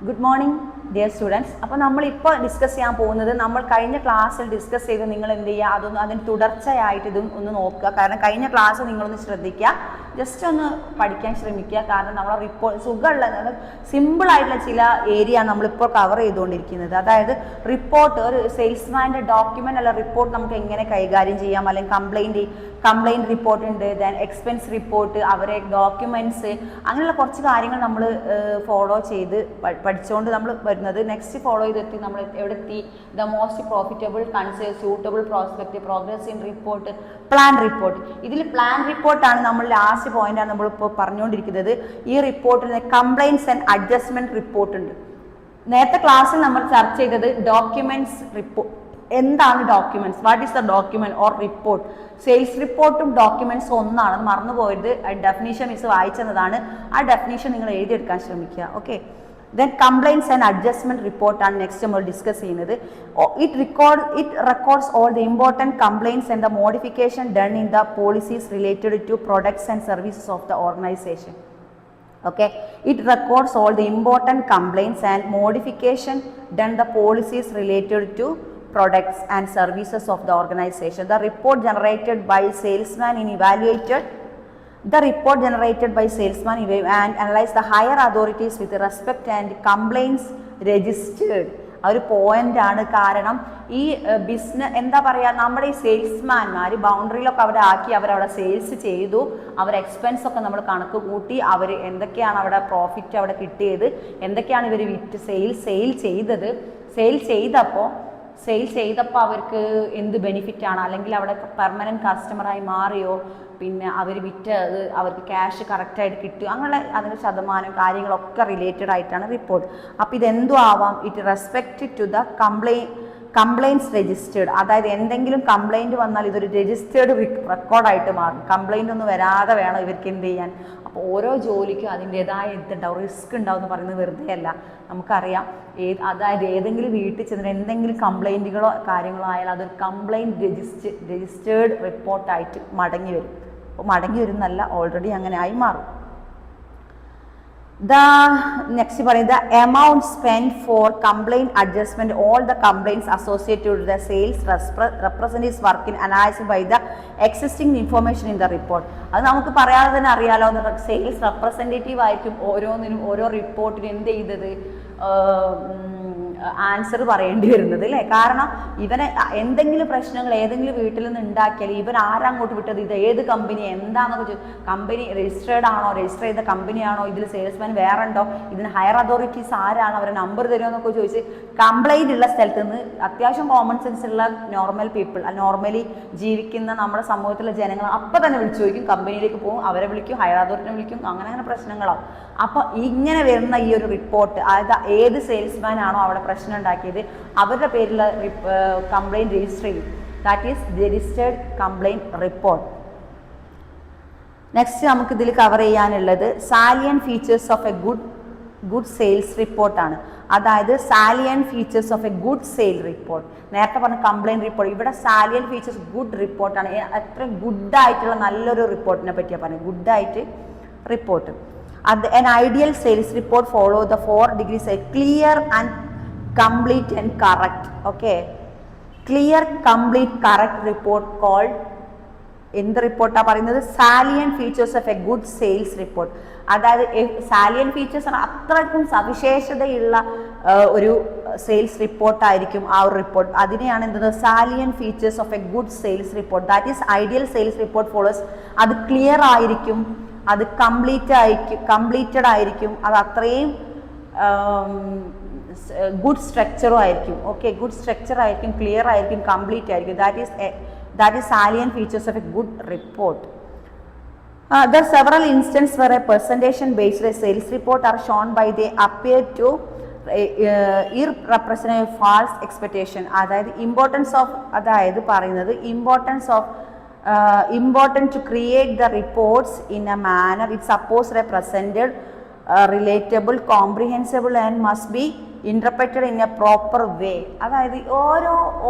Good morning dear students. അപ്പോൾ നമ്മളിപ്പോൾ discuss ചെയ്യാൻ പോകുന്നത് നമ്മൾ കഴിഞ്ഞ ക്ലാസ്സിൽ ഡിസ്കസ് ചെയ്ത് നിങ്ങൾ എന്ത് ചെയ്യുക, അതൊന്ന് അതിന് തുടർച്ചയായിട്ട് ഇതും ഒന്ന് നോക്കുക. കാരണം കഴിഞ്ഞ ക്ലാസ് നിങ്ങളൊന്ന് ശ്രദ്ധിക്കുക, ജസ്റ്റ് ഒന്ന് പഠിക്കാൻ ശ്രമിക്കുക. കാരണം നമ്മളെ റിപ്പോർട്ട് സുഖമുള്ള സിമ്പിളായിട്ടുള്ള ചില ഏരിയ നമ്മളിപ്പോൾ കവർ ചെയ്തുകൊണ്ടിരിക്കുന്നത്. അതായത് റിപ്പോർട്ട്, ഒരു സെയിൽസ്മാൻ്റെ ഡോക്യുമെൻ്റ് അല്ല റിപ്പോർട്ട് നമുക്ക് എങ്ങനെ കൈകാര്യം ചെയ്യാം, അല്ലെങ്കിൽ കംപ്ലൈൻറ്റ് റിപ്പോർട്ട് ഉണ്ട്, ദെൻ എക്സ്പെൻസ് റിപ്പോർട്ട്, അവരെ ഡോക്യുമെൻറ്റ്സ്, അങ്ങനെയുള്ള കുറച്ച് കാര്യങ്ങൾ നമ്മൾ ഫോളോ ചെയ്ത് പഠിച്ചുകൊണ്ട് നമ്മൾ വരുന്നത്. നെക്സ്റ്റ് ഫോളോ ചെയ്തെത്തി നമ്മൾ എവിടെ എത്തി? The most profitable, conserve, suitable prospect, progress in report, plan report. ഇതിൽ പ്ലാൻ റിപ്പോർട്ടാണ് നമ്മൾ ലാസ്റ്റ് പോയിന്റാണ് നമ്മളിപ്പോൾ പറഞ്ഞുകൊണ്ടിരിക്കുന്നത്. ഈ റിപ്പോർട്ടിന് കംപ്ലൈൻറ്റ്സ് ആൻഡ് അഡ്ജസ്റ്റ്മെൻറ്റ് റിപ്പോർട്ട് ഉണ്ട്. നേരത്തെ ക്ലാസ്സിൽ നമ്മൾ ചർച്ച ചെയ്തത് ഡോക്യുമെൻറ്റ്സ് റിപ്പോർട്ട്. എന്താണ് documents? What is the document or report? Sales റിപ്പോർട്ടും ഡോക്യുമെന്റ്സ് ഒന്നാണ്, മറന്നു പോയത്. ഡെഫിനീഷൻ മിസ് വായിച്ചതാണ്. ആ ഡെഫിനീഷൻ നിങ്ങൾ എഴുതിയെടുക്കാൻ ശ്രമിക്കുക. Okay, then complaints and adjustment റിപ്പോർട്ടാണ് നെക്സ്റ്റ് നമ്മൾ ഡിസ്കസ് ചെയ്യുന്നത്. It records all the important complaints and the modification done in the policies related to products and services of the organization. Okay, it records all the important complaints and modification done the policies related to products and services of the organization. The report generated by salesman and analyze the higher authorities with respect and complaints registered. ഒരു പോയിന്റാണ്. കാരണം ഈ business എന്താ പറയുക, നമ്മുടെ ഈ സെയിൽസ്മാൻമാർ ബൗണ്ടറിയിലൊക്കെ അവിടെ ആക്കി അവരവിടെ സെയിൽസ് ചെയ്തു, അവർ എക്സ്പെൻസ് ഒക്കെ നമ്മൾ കണക്ക് കൂട്ടി, അവർ എന്തൊക്കെയാണ് അവിടെ പ്രോഫിറ്റ് അവിടെ കിട്ടിയത്, എന്തൊക്കെയാണ് ഇവർ വിറ്റ് സെയിൽ ചെയ്തപ്പോൾ അവർക്ക് എന്ത് ബെനിഫിറ്റാണ്, അല്ലെങ്കിൽ അവിടെ പെർമനൻറ്റ് കസ്റ്റമറായി മാറിയോ, പിന്നെ അവർ വിറ്റത് അവർക്ക് ക്യാഷ് കറക്റ്റായിട്ട് കിട്ടുക, അങ്ങനെ അതിൻ്റെ ശതമാനം കാര്യങ്ങളൊക്കെ റിലേറ്റഡ് ആയിട്ടാണ് റിപ്പോർട്ട്. അപ്പോൾ ഇതെന്തും ആവാം. It respect to the complaints registered. അതായത് എന്തെങ്കിലും കംപ്ലൈൻറ്റ് വന്നാൽ ഇതൊരു രജിസ്റ്റേർഡ് റെക്കോർഡായിട്ട് മാറും. കംപ്ലൈൻ്റ് ഒന്നും വരാതെ വേണം ഇവർക്ക് എന്ത് ചെയ്യാൻ. അപ്പോൾ ഓരോ ജോലിക്കും അതിൻ്റേതായ ഇതുണ്ടാവും, റിസ്ക് ഉണ്ടാവും എന്ന് പറയുന്നത് വെറുതെ അല്ല. നമുക്കറിയാം, അതായത് ഏതെങ്കിലും വീട്ടിൽ ചെന്നിട്ട് എന്തെങ്കിലും കംപ്ലൈൻറ്റുകളോ കാര്യങ്ങളോ ആയാൽ അതൊരു കംപ്ലൈൻറ്റ് രജിസ്റ്റേർഡ് റിപ്പോർട്ടായിട്ട് മടങ്ങി വരും. അപ്പോൾ മടങ്ങി വരുന്നല്ല, ഓൾറെഡി അങ്ങനെ ആയി മാറും. നെക്സ്റ്റ് പറയുന്നത് amount spend for complaint adjustment all the complaints associated with the sales representatives work in analysis by the existing information in the report. അത് നമുക്ക് പറയാതെ തന്നെ അറിയാലോ. സെയിൽസ് റെപ്രസെൻറ്റേറ്റീവ് ആയിരിക്കും ഓരോന്നിനും ഓരോ റിപ്പോർട്ടിനും എന്ത് ചെയ്തത് ആൻസർ പറയേണ്ടി വരുന്നത് അല്ലേ. കാരണം ഇവനെ എന്തെങ്കിലും പ്രശ്നങ്ങൾ ഏതെങ്കിലും വീട്ടിൽ നിന്ന് ഉണ്ടാക്കിയാൽ ഇവൻ ആരങ്ങോട്ട് വിട്ടത്, ഇത് ഏത് കമ്പനി, എന്താണെന്നൊക്കെ കമ്പനി രജിസ്റ്റേർഡ് ആണോ, രജിസ്റ്റർ ചെയ്ത കമ്പനിയാണോ, ഇതിൽ സെയിൽസ്മാൻ വേറെ ഉണ്ടോ, ഇതിന് ഹയർ അതോറിറ്റീസ് ആരാണ്, അവരെ നമ്പർ തരുമോ എന്നൊക്കെ ചോദിച്ച് കംപ്ലൈൻറ്റ് ഉള്ള സ്ഥലത്ത് നിന്ന് അത്യാവശ്യം കോമൺ സെൻസ് ഉള്ള നോർമൽ പീപ്പിൾ, നോർമലി ജീവിക്കുന്ന നമ്മുടെ സമൂഹത്തിലെ ജനങ്ങൾ അപ്പം തന്നെ വിളിച്ചു ചോദിക്കും, കമ്പനിയിലേക്ക് പോകും, അവരെ വിളിക്കും, ഹയർ അതോറിറ്റിനെ വിളിക്കും, അങ്ങനെ പ്രശ്നങ്ങളാവും. അപ്പോൾ ഇങ്ങനെ വരുന്ന ഈ ഒരു റിപ്പോർട്ട്, അതായത് ഏത് സെയിൽസ്മാൻ ആണോ അവിടെ പ്രശ്നം ഉണ്ടാക്കിയത് അവരുടെ പേരിലുള്ള കംപ്ലൈൻറ്റ് രജിസ്റ്റർ ചെയ്യും. That is registered complaint report. Next നമുക്ക് ഇതിൽ കവർ ചെയ്യാനുള്ളത് salient features of A good sales റിപ്പോർട്ടാണ്. അതായത് salient features of A good sale report. നേരത്തെ പറഞ്ഞ കംപ്ലൈൻറ്റ് റിപ്പോർട്ട്, ഇവിടെ സാലിയൻ ഫീച്ചേഴ്സ് ഗുഡ് റിപ്പോർട്ടാണ്. അത്ര ഗുഡായിട്ടുള്ള നല്ലൊരു റിപ്പോർട്ടിനെ പറ്റിയാണ് പറഞ്ഞത്, ഗുഡായിട്ട് report. An ideal sales report follow the 4 degrees, clear and complete and correct. Okay, clear, complete, correct report called എന്ത് റിപ്പോർട്ടാണ് പറയുന്നത്? Salient features of A good sales report. അതായത് സാലിയൻ ഫീച്ചേഴ്സ് ആണ് അത്രയ്ക്കും സവിശേഷതയുള്ള ഒരു സെയിൽസ് റിപ്പോർട്ടായിരിക്കും ആ ഒരു റിപ്പോർട്ട്. അതിനെയാണ് എന്ത് salient features of A good sales report. That is ideal sales report follows. അത് ക്ലിയർ ആയിരിക്കും, അത് കംപ്ലീറ്റഡ് ആയിരിക്കും, അത് അത്രയും ഗുഡ് സ്ട്രക്ചറും ആയിരിക്കും. ഓക്കെ, ഗുഡ് സ്ട്രക്ചർ ആയിരിക്കും, ക്ലിയർ ആയിരിക്കും, കംപ്ലീറ്റ് ആയിരിക്കും. That is salient features of a good report. There are several instances where a presentation-based sales report are shown by they appear to represent a false expectation. അതായത് importance of, അതായത് പറയുന്നത് important to create the reports in a manner it's supposed represented relatable, comprehensible and must be interpreted in a proper way. അതായത്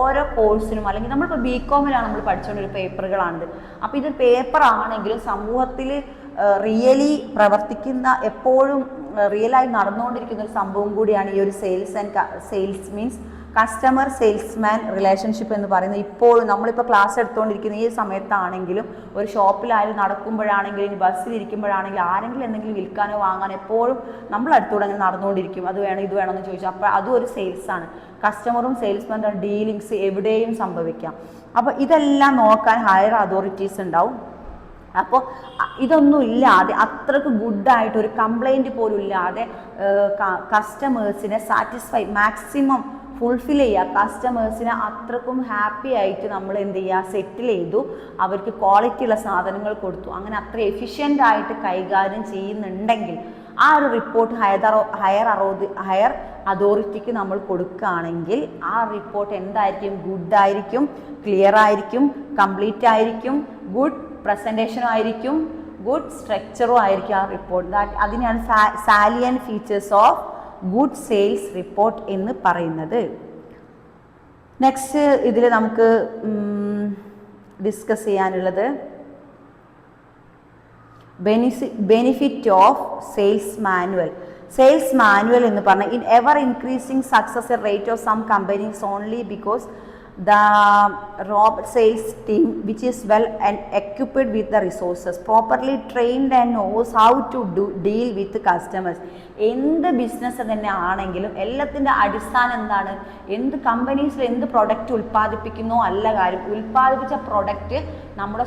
ഓരോ കോഴ്സിനും, അല്ലെങ്കിൽ നമ്മളിപ്പോൾ ബികോമിലാണ് നമ്മൾ പഠിച്ചുകൊണ്ടൊരു പേപ്പറുകളാണിത്. അപ്പോൾ ഇതൊരു പേപ്പർ ആണെങ്കിലും സമൂഹത്തിൽ റിയലി പ്രവർത്തിക്കുന്ന എപ്പോഴും റിയലായി നടന്നുകൊണ്ടിരിക്കുന്ന ഒരു സംഭവം കൂടിയാണ് ഈ ഒരു sales means customer salesman relationship എന്ന് പറയുന്നത്. ഇപ്പോഴും നമ്മളിപ്പോൾ ക്ലാസ് എടുത്തുകൊണ്ടിരിക്കുന്ന ഈ സമയത്താണെങ്കിലും ഒരു ഷോപ്പിലായാലും നടക്കുമ്പോഴാണെങ്കിലും ബസ്സിലിരിക്കുമ്പോഴാണെങ്കിലും ആരെങ്കിലും എന്തെങ്കിലും വിൽക്കാനോ വാങ്ങാനോ എപ്പോഴും നമ്മൾ അടുത്തൂടെ അങ്ങനെ നടന്നുകൊണ്ടിരിക്കും. അത് വേണം ഇത് വേണമെന്ന് ചോദിച്ചാൽ അപ്പോൾ അതും ഒരു സെയിൽസാണ്. കസ്റ്റമറും സെയിൽസ്മാൻ്റെ ഡീലിങ്സ് എവിടെയും സംഭവിക്കാം. അപ്പോൾ ഇതെല്ലാം നോക്കാൻ ഹയർ അതോറിറ്റീസ് ഉണ്ടാവും. അപ്പോൾ ഇതൊന്നും ഇല്ലാതെ അത്രക്ക് ഗുഡായിട്ട് ഒരു കംപ്ലൈൻറ്റ് പോലും ഇല്ലാതെ കസ്റ്റമേഴ്സിനെ സാറ്റിസ്ഫൈ മാക്സിമം ഫുൾഫിൽ ചെയ്യുക, കസ്റ്റമേഴ്സിനെ അത്രക്കും ഹാപ്പി ആയിട്ട് നമ്മൾ എന്ത് ചെയ്യുക സെറ്റിൽ ചെയ്തു, അവർക്ക് ക്വാളിറ്റിയുള്ള സാധനങ്ങൾ കൊടുത്തു, അങ്ങനെ അത്ര എഫിഷ്യൻ്റ് ആയിട്ട് കൈകാര്യം ചെയ്യുന്നുണ്ടെങ്കിൽ ആ ഒരു റിപ്പോർട്ട് ഹയർ അതോറിറ്റിക്ക് നമ്മൾ കൊടുക്കുകയാണെങ്കിൽ ആ റിപ്പോർട്ട് എന്തായിരിക്കും? ഗുഡായിരിക്കും, ക്ലിയർ ആയിരിക്കും, കംപ്ലീറ്റ് ആയിരിക്കും, ഗുഡ് പ്രസൻറ്റേഷനും ആയിരിക്കും, ഗുഡ് സ്ട്രക്ചറും ആയിരിക്കും ആ റിപ്പോർട്ട്. അതിനെയാണ് salient features of good sales report എന്ന് പറയുന്നത്. നെക്സ്റ്റ് ഇതിൽ നമുക്ക് ഡിസ്കസ് ചെയ്യാനുള്ളത് benefit of sales manual. Sales manual എന്ന് പറഞ്ഞാൽ in ever increasing success rate of some companies only because the robust sales team which is well and equipped with the resources properly trained and knows how to deal with the customers. എന്ത് business തന്നെ ആണെങ്കിലും എല്ലാത്തിൻ്റെ അടിസ്ഥാനം എന്താണ്? എന്ത് കമ്പനീസിൽ എന്ത് product ഉൽപ്പാദിപ്പിക്കുന്നോ അല്ല കാര്യം. ഉൽപ്പാദിപ്പിച്ച പ്രൊഡക്റ്റ് നമ്മുടെ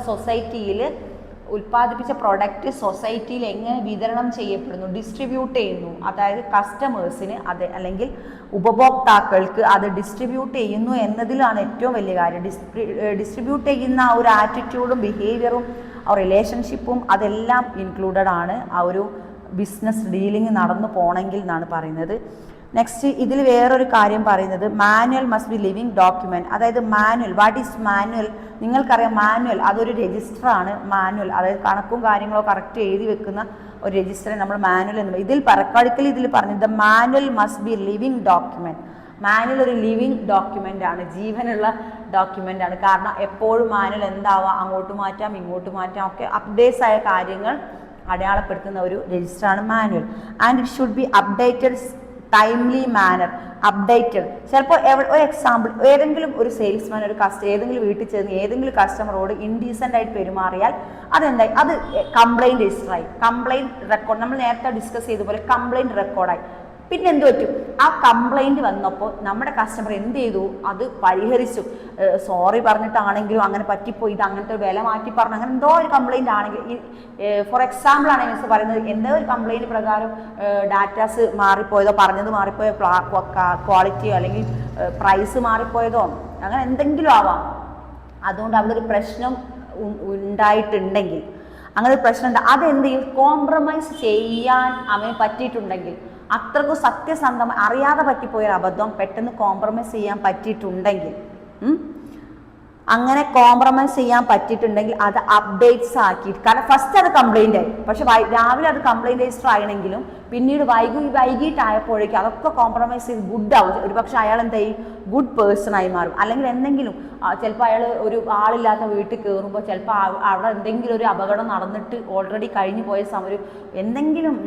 സൊസൈറ്റിയിൽ എങ്ങനെ വിതരണം ചെയ്യപ്പെടുന്നു, ഡിസ്ട്രിബ്യൂട്ട് ചെയ്യുന്നു, അതായത് കസ്റ്റമേഴ്സിന് അത് അല്ലെങ്കിൽ ഉപഭോക്താക്കൾക്ക് അത് ഡിസ്ട്രിബ്യൂട്ട് ചെയ്യുന്നു എന്നതിലാണ് ഏറ്റവും വലിയ കാര്യം. ഡിസ്ട്രിബ്യൂട്ട് ചെയ്യുന്ന ആ ഒരു ആറ്റിറ്റ്യൂഡും ബിഹേവിയറും ആ റിലേഷൻഷിപ്പും അതെല്ലാം ഇൻക്ലൂഡഡ് ആണ് ആ ഒരു ബിസിനസ് ഡീലിംഗ് നടന്നു പോകണമെങ്കിൽ എന്നാണ് പറയുന്നത്. നെക്സ്റ്റ് ഇതിൽ വേറൊരു കാര്യം പറയുന്നത് manual must be living document. അതായത് മാനുവൽ, വാട്ട് ഈസ് മാനുവൽ? നിങ്ങൾക്കറിയാം മാനുവൽ അതൊരു രജിസ്റ്ററാണ്. മാനുവൽ അതായത് കണക്കും കാര്യങ്ങളോ കറക്റ്റ് എഴുതി വെക്കുന്ന ഒരു രജിസ്റ്ററെ നമ്മൾ മാനുവൽ എന്ന് പറയും. ഇതിൽ പറഞ്ഞത് manual must be living document. Manual ഒരു ലിവിങ് ഡോക്യുമെൻ്റ് ആണ്, ജീവനുള്ള ഡോക്യുമെൻ്റ് ആണ്. കാരണം എപ്പോഴും മാനുവൽ എന്താവാം, അങ്ങോട്ട് മാറ്റാം ഇങ്ങോട്ട് മാറ്റാം, ഒക്കെ അപ്ഡേറ്റ്സ് ആയ കാര്യങ്ങൾ അടയാളപ്പെടുത്തുന്ന ഒരു രജിസ്റ്ററാണ് manual. And it should be updated timely manner. Updated ചിലപ്പോൾ ഒരു എക്സാമ്പിൾ, ഏതെങ്കിലും ഒരു സെയിൽസ്മാൻ ഏതെങ്കിലും വീട്ടിൽ ചെന്ന് ഏതെങ്കിലും കസ്റ്റമറോട് ഇൻഡീസൻ്റ് ആയിട്ട് പെരുമാറിയാൽ അതെന്തായി? അത് കംപ്ലൈൻറ്റ് രജിസ്റ്ററായി, കംപ്ലൈൻറ്റ് റെക്കോർഡ്. നമ്മൾ നേരത്തെ ഡിസ്കസ് ചെയ്ത പോലെ കംപ്ലൈൻറ്റ് റെക്കോർഡായി. പിന്നെ എന്ത് പറ്റും? ആ കംപ്ലൈൻറ്റ് വന്നപ്പോൾ നമ്മുടെ കസ്റ്റമർ എന്ത് ചെയ്തു? അത് പരിഹരിച്ചു. സോറി പറഞ്ഞിട്ടാണെങ്കിലും അങ്ങനെ പറ്റിപ്പോയി, ഇത് അങ്ങനത്തെ വില മാറ്റി പറഞ്ഞു, അങ്ങനെ എന്തോ ഒരു കംപ്ലൈൻറ്റ് ആണെങ്കിൽ ഫോർ എക്സാമ്പിൾ ആണ് മിസ് പറയുന്നത്, എന്തോ ഒരു കംപ്ലൈൻറ്റ് പ്രകാരം ഡാറ്റാസ് മാറിപ്പോയതോ, പറഞ്ഞത് മാറിപ്പോയോ, ക്വാളിറ്റിയോ അല്ലെങ്കിൽ പ്രൈസ് മാറിപ്പോയതോ അങ്ങനെ എന്തെങ്കിലും ആവാം. അതുകൊണ്ട് അവിടെ ഒരു പ്രശ്നം ഉണ്ടായിട്ടുണ്ടെങ്കിൽ, അങ്ങനെ ഒരു പ്രശ്നം ഉണ്ട്, അതെന്ത് ചെയ്യും? കോംപ്രമൈസ് ചെയ്യാൻ അവന് പറ്റിയിട്ടുണ്ടെങ്കിൽ, അത്രക്കും സത്യസന്ധമായി അറിയാതെ പറ്റിപ്പോയൊരു അബദ്ധം പെട്ടെന്ന് കോംപ്രമൈസ് ചെയ്യാൻ പറ്റിയിട്ടുണ്ടെങ്കിൽ, അങ്ങനെ കോംപ്രമൈസ് ചെയ്യാൻ പറ്റിയിട്ടുണ്ടെങ്കിൽ അത് അപ്ഡേറ്റ്സ് ആക്കിയിട്ട്, കാരണം ഫസ്റ്റ് അത് കംപ്ലൈൻ്റ് ആയി, പക്ഷെ രാവിലെ അത് കംപ്ലൈൻറ്റ് രജിസ്റ്റർ ആയെങ്കിലും പിന്നീട് വൈകിട്ടായപ്പോഴേക്കും അതൊക്കെ കോംപ്രമൈസ് ചെയ്ത് ഗുഡാവും. ഒരു പക്ഷെ അയാൾ എന്തായി? ഗുഡ് പേഴ്സൺ ആയി മാറും. അല്ലെങ്കിൽ എന്തെങ്കിലും ചിലപ്പോൾ അയാൾ ഒരു ആളില്ലാത്ത വീട്ടിൽ കയറുമ്പോൾ ചിലപ്പോൾ അവിടെ എന്തെങ്കിലും ഒരു അപകടം നടന്നിട്ട് ഓൾറെഡി കഴിഞ്ഞു പോയ എന്തെങ്കിലും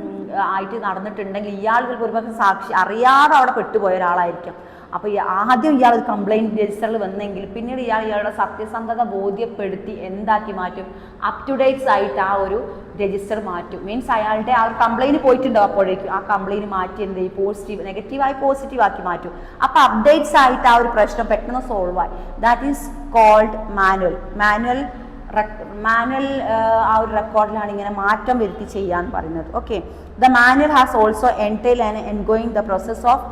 ആയിട്ട് നടന്നിട്ടുണ്ടെങ്കിൽ ഇയാൾ ചിലപ്പോൾ ഒരുപക്ഷെ സാക്ഷി അറിയാതെ അവിടെ പെട്ടുപോയ ഒരാളായിരിക്കാം. അപ്പോൾ ആദ്യം ഇയാൾ കംപ്ലൈൻറ്റ് രജിസ്റ്ററിൽ വന്നെങ്കിൽ പിന്നീട് ഇയാളുടെ സത്യസന്ധത ബോധ്യപ്പെടുത്തി എന്താക്കി മാറ്റും? അപ് ടു ഡേറ്റ്സ് ആയിട്ട് ആ ഒരു രജിസ്റ്റർ മാറ്റും. മീൻസ് അയാളുടെ ആ ഒരു കംപ്ലൈൻറ്റ് പോയിട്ടുണ്ടാവും, അപ്പോഴേക്കും ആ കംപ്ലൈൻറ്റ് മാറ്റി എന്ത് ചെയ്യും? നെഗറ്റീവായി പോസിറ്റീവ് ആക്കി മാറ്റും. അപ്പോൾ അപ്ഡേറ്റ്സ് ആയിട്ട് ആ ഒരു പ്രശ്നം പെട്ടെന്ന് സോൾവ് ആയി. That is called manual. Manual ആ ഒരു റെക്കോർഡിലാണ് ഇങ്ങനെ മാറ്റം വരുത്തി ചെയ്യാൻ പറയുന്നത്. Okay, the manual has also entail and ongoing the process of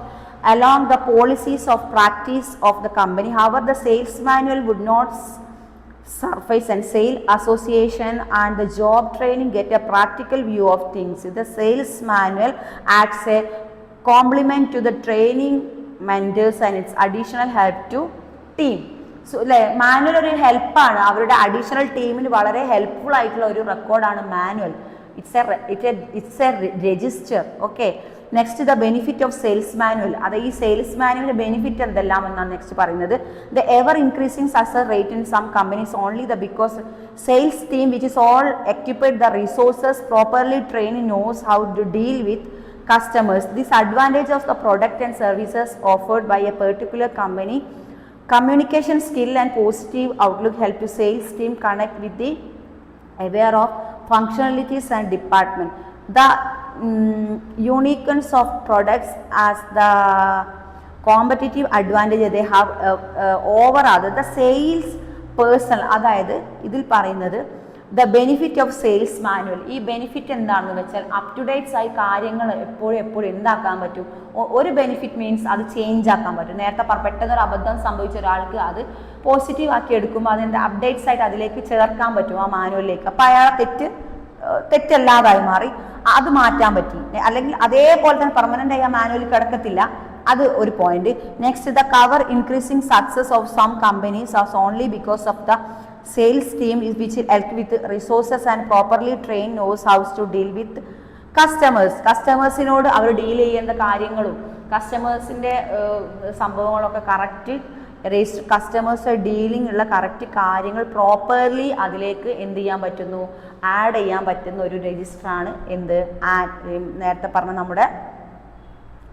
along the policies of practice of the company. However, the sales manual would not suffice, and sale association and the job training get a practical view of things. The sales manual acts a complement to the training mentors and its additional help to team. So manual ഒരു ഹെൽപ്പാണ്, അവരുടെ additional ടീമിന് വളരെ helpful ആയിട്ടുള്ള ഒരു റെക്കോർഡാണ് manual. It's a register. Okay, next the benefit of sales manual. അത് ഈ സെയിൽസ് മാനുവലിന്റെ ബെനിഫിറ്റ് എന്തെല്ലാം എന്നാണ് നെക്സ്റ്റ് പറയുന്നത്. The ever increasing success rate in some companies only the because sales team which is all equipped the resources properly trained knows how to deal with customers. This advantage of the product and services offered by a particular company, communication skill and positive outlook help to sales team connect with the aware of functionalities and department. The uniqueness of products as the competitive advantage they have over other. The sales person, അതായത് ഇതിൽ പറയുന്നത് the benefit of sales manual. ഈ benefit എന്താണെന്ന് വെച്ചാൽ up to dates ആയി കാര്യങ്ങൾ എപ്പോഴും എന്താക്കാൻ പറ്റും. ഒരു ബെനിഫിറ്റ് മീൻസ് അത് ചേഞ്ച് ആക്കാൻ പറ്റും. നേരത്തെ പെട്ടെന്നൊരു അബദ്ധം സംഭവിച്ച ഒരാൾക്ക് അത് പോസിറ്റീവ് ആക്കി എടുക്കുമ്പോൾ അതിൻ്റെ അപ്ഡേറ്റ്സ് ആയിട്ട് അതിലേക്ക് ചേർക്കാൻ പറ്റും ആ മാനുവലിലേക്ക്. അപ്പോൾ അയാളെ തെറ്റല്ലാതായി മാറി, അത് മാറ്റാൻ പറ്റി. അല്ലെങ്കിൽ അതേപോലെ തന്നെ പെർമനൻ്റ് ആയി ആ മാനുവലിൽ കിടക്കത്തില്ല. അത് ഒരു point. Next the cover increasing success of some companies as only because of the sales team is which help with resources and properly trained knows how to deal with കസ്റ്റമേഴ്സിനോട് അവർ ഡീൽ ചെയ്യേണ്ട കാര്യങ്ങളും കസ്റ്റമേഴ്സിൻ്റെ സംഭവങ്ങളൊക്കെ കറക്റ്റ് കസ്റ്റമേഴ്സ് ഡീലിംഗ് ഉള്ള correct കാര്യങ്ങൾ properly അതിലേക്ക് എന്ത് ചെയ്യാൻ പറ്റുന്നു, ആഡ് ചെയ്യാൻ പറ്റുന്ന ഒരു രജിസ്റ്ററാണ് എന്ത് നേരത്തെ പറഞ്ഞ നമ്മുടെ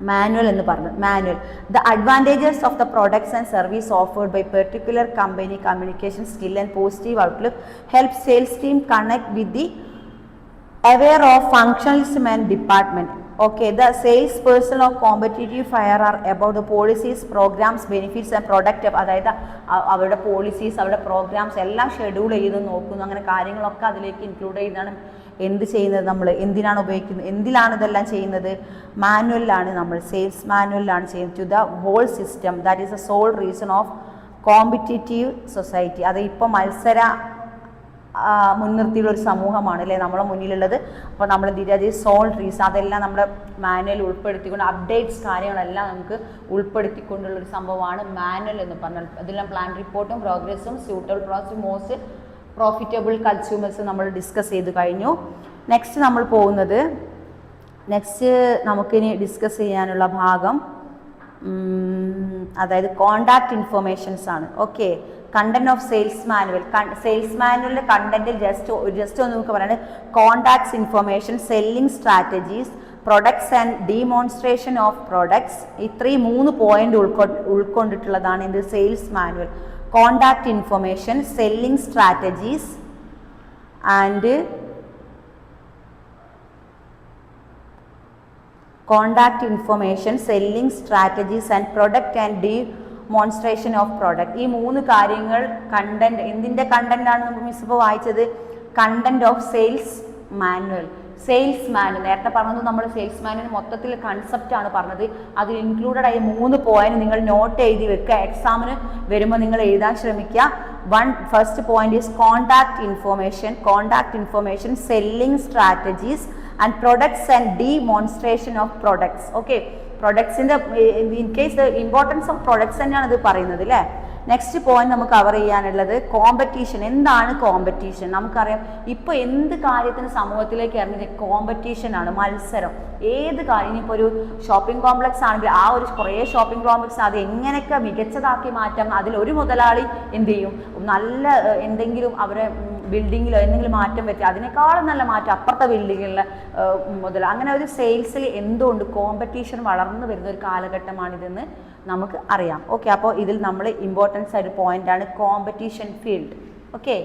മാനുവൽ എന്ന് പറഞ്ഞു. Manual the advantages of the products and service offered by particular company, communication skill and positive outlook help sales team connect with the aware of functionalism and department. Okay, the sales person of competitive fire are about the policies, programs, benefits and product. അതായത് അവരുടെ policies, അവരുടെ programmes എല്ലാം schedule ചെയ്ത് നോക്കുന്നു. അങ്ങനെ കാര്യങ്ങളൊക്കെ അതിലേക്ക് include ചെയ്താണ് എന്ത് ചെയ്യുന്നത്, നമ്മൾ എന്തിനാണ് ഉപയോഗിക്കുന്നത്, എന്തിലാണ് ഇതെല്ലാം ചെയ്യുന്നത്, മാനുവലിലാണ്, നമ്മൾ സെയിൽസ് മാനുവലിലാണ് ചെയ്യുന്നത്. To the whole system that is a sole reason of competitive society. അത് ഇപ്പോൾ മത്സര മുൻനിർത്തിയുള്ള ഒരു സമൂഹമാണ് അല്ലേ നമ്മളെ മുന്നിലുള്ളത്. അപ്പോൾ നമ്മൾ എന്ത് സോൾ റീസൺ അതെല്ലാം നമ്മുടെ മാനുവൽ ഉൾപ്പെടുത്തിക്കൊണ്ട് അപ്ഡേറ്റ്സ് കാര്യങ്ങളെല്ലാം നമുക്ക് ഉൾപ്പെടുത്തിക്കൊണ്ടുള്ളൊരു സംഭവമാണ് മാനുവൽ എന്ന് പറഞ്ഞാൽ. അതെല്ലാം പ്ലാൻ റിപ്പോർട്ടും പ്രോഗ്രസ്സും suitable process most profitable consumers നമ്മൾ ഡിസ്കസ് ചെയ്ത് കഴിഞ്ഞു. നെക്സ്റ്റ് നമ്മൾ പോകുന്നത് നമുക്കിനി ഡിസ്കസ് ചെയ്യാനുള്ള ഭാഗം അതായത് കോണ്ടാക്ട് ഇൻഫർമേഷൻസ് ആണ്. Okay, content of sales manual. Sales മാനുവലിൻ്റെ കണ്ടന്റിൽ ജസ്റ്റ് ഒന്ന് നമുക്ക് പറയുന്നത് contacts information, selling strategies, products and demonstration of products. ഇത്രയും 3 പോയിന്റ് ഉൾക്കൊണ്ടിട്ടുള്ളതാണ് ഇത് sales manual. Contact information, selling strategies and contact information, selling strategies and product and demonstration of product. ഈ 3 കാര്യങ്ങൾ കണ്ടന്റ്, എന്തിൻ്റെ കണ്ടന്റാണ് നമുക്ക് മിസ് ഇപ്പോൾ വായിച്ചത്? Content of sales manual. Sales manual നേരത്തെ പറഞ്ഞത് നമ്മൾ സെയിൽസ് മാനുവൽ മൊത്തത്തിൽ കൺസെപ്റ്റാണ് പറഞ്ഞത്. അതിൽ ഇൻക്ലൂഡഡ് ആയ 3 പോയിന്റ് നിങ്ങൾ നോട്ട് എഴുതി വെക്കുക. എക്സാമിന് വരുമ്പോൾ നിങ്ങൾ എഴുതാൻ ശ്രമിക്കുക. First point is contact information, selling strategies and products and demonstration of products. Okay, പ്രൊഡക്ട്സിൻ്റെ in case the importance of products തന്നെയാണ് ഇത് പറയുന്നത് അല്ലേ. നെക്സ്റ്റ് പോയിന്റ് നമുക്ക് കവർ ചെയ്യാനുള്ളത് കോമ്പറ്റീഷൻ. എന്താണ് കോമ്പറ്റീഷൻ? നമുക്കറിയാം ഇപ്പോൾ എന്ത് കാര്യത്തിന് സമൂഹത്തിലേക്ക് ഇറങ്ങി കോമ്പറ്റീഷനാണ്, മത്സരം. ഏത് കാര്യം, ഇനിയിപ്പോൾ ഒരു ഷോപ്പിംഗ് കോംപ്ലക്സ് ആണെങ്കിൽ ആ ഒരു കുറേ ഷോപ്പിംഗ് കോംപ്ലക്സ് അത് എങ്ങനെയൊക്കെ മികച്ചതാക്കി മാറ്റാം, അതിലൊരു മുതലാളി എന്ത് ചെയ്യും, നല്ല എന്തെങ്കിലും അവരെ ബിൽഡിങ്ങിലോ എന്തെങ്കിലും മാറ്റം പറ്റുക, അതിനേക്കാളും നല്ല മാറ്റം അപ്പുറത്തെ ബിൽഡിങ്ങിലുള്ള മുതൽ. അങ്ങനെ ഒരു സെയിൽസിൽ എന്തുകൊണ്ട് കോമ്പറ്റീഷൻ വളർന്നു വരുന്ന ഒരു കാലഘട്ടമാണിതെന്ന് നമുക്ക് അറിയാം. ഓക്കെ, അപ്പോൾ ഇതിൽ നമ്മൾ ഇമ്പോർട്ടൻസ് ആയിട്ട് പോയിന്റാണ് കോമ്പറ്റീഷൻ ഫീൽഡ്. ഓക്കെ.